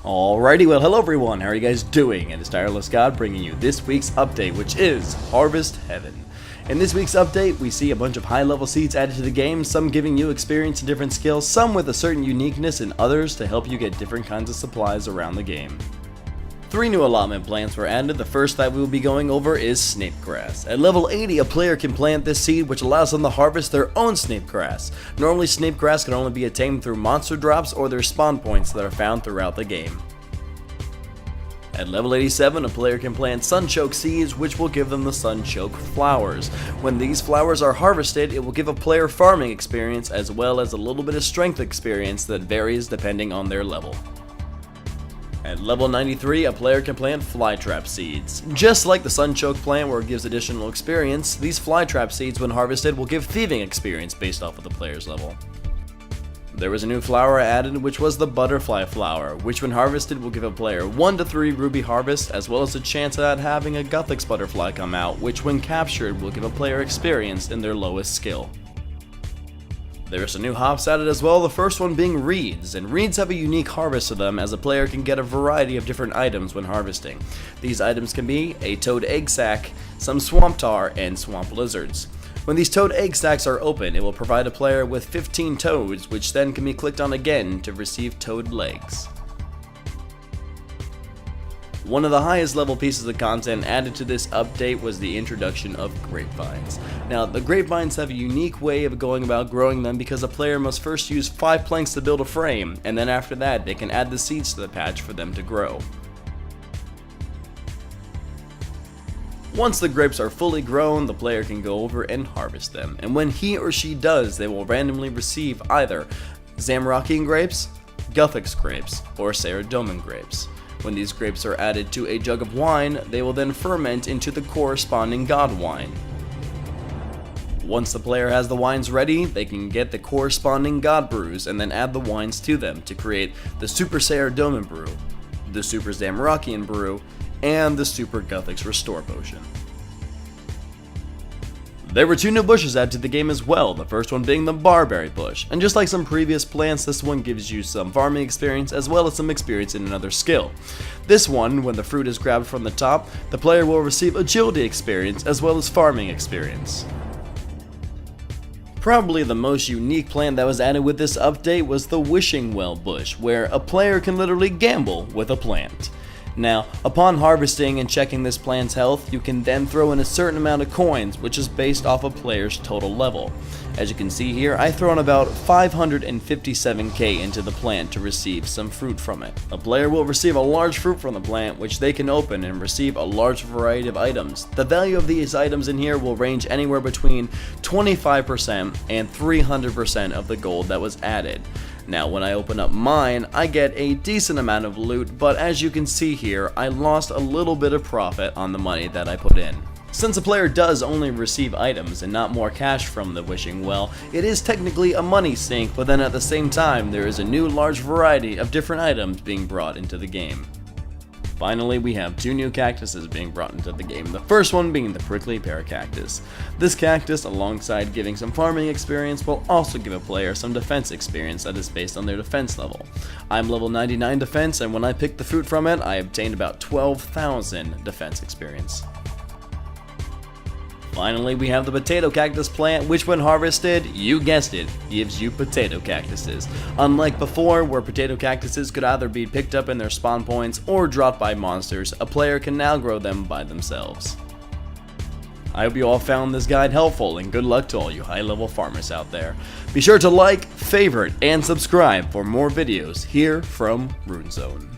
Alrighty, well hello everyone, how are you guys doing? And it's Tireless God bringing you this week's update, which is Harvest Heaven. In this week's update, we see a bunch of high-level seeds added to the game, some giving you experience and different skills, some with a certain uniqueness, and others to help you get different kinds of supplies around the game. 3 new allotment plants were added. The first that we will be going over is Snape Grass. At level 80, a player can plant this seed, which allows them to harvest their own Snape Grass. Normally, Snape Grass can only be attained through monster drops or their spawn points that are found throughout the game. At level 87, a player can plant Sunchoke seeds, which will give them the Sunchoke flowers. When these flowers are harvested, it will give a player farming experience as well as a little bit of strength experience that varies depending on their level. At level 93, a player can plant Flytrap seeds. Just like the Sunchoke plant where it gives additional experience, these Flytrap seeds when harvested will give thieving experience based off of the player's level. There was a new flower added, which was the Butterfly flower, which when harvested will give a player 1 to 3 ruby harvest, as well as a chance at having a Guthix butterfly come out, which when captured will give a player experience in their lowest skill. There are some new hops added as well, the first one being reeds, and reeds have a unique harvest to them as a player can get a variety of different items when harvesting. These items can be a toad egg sac, some swamp tar, and swamp lizards. When these toad egg sacs are open, it will provide a player with 15 toads, which then can be clicked on again to receive toad legs. One of the highest level pieces of content added to this update was the introduction of Grapevines. Now, the Grapevines have a unique way of going about growing them because a player must first use 5 planks to build a frame, and then after that they can add the seeds to the patch for them to grow. Once the grapes are fully grown, the player can go over and harvest them, and when he or she does, they will randomly receive either Zamorakian grapes, Guthix grapes, or Saradomin grapes. When these grapes are added to a jug of wine, they will then ferment into the corresponding god wine. Once the player has the wines ready, they can get the corresponding god brews and then add the wines to them to create the Super Saradomin brew, the Super Zamorakian brew, and the Super Guthix Restore potion. There were 2 new bushes added to the game as well, the first one being the Barberry bush, and just like some previous plants, this one gives you some farming experience as well as some experience in another skill. This one, when the fruit is grabbed from the top, the player will receive agility experience as well as farming experience. Probably the most unique plant that was added with this update was the Wishing Well bush, where a player can literally gamble with a plant. Now, upon harvesting and checking this plant's health, you can then throw in a certain amount of coins, which is based off a player's total level. As you can see here, I've thrown about 557k into the plant to receive some fruit from it. A player will receive a large fruit from the plant, which they can open and receive a large variety of items. The value of these items in here will range anywhere between 25% and 300% of the gold that was added. Now, when I open up mine, I get a decent amount of loot, but as you can see here, I lost a little bit of profit on the money that I put in. Since a player does only receive items and not more cash from the Wishing Well, it is technically a money sink, but then at the same time, there is a new large variety of different items being brought into the game. Finally, we have 2 new cactuses being brought into the game, the first one being the Prickly Pear Cactus. This cactus, alongside giving some farming experience, will also give a player some defense experience that is based on their defense level. I'm level 99 defense, and when I picked the fruit from it, I obtained about 12,000 defense experience. Finally, we have the Potato Cactus plant, which when harvested, you guessed it, gives you potato cactuses. Unlike before, where potato cactuses could either be picked up in their spawn points or dropped by monsters, a player can now grow them by themselves. I hope you all found this guide helpful, and good luck to all you high-level farmers out there. Be sure to like, favorite, and subscribe for more videos here from RuneZone.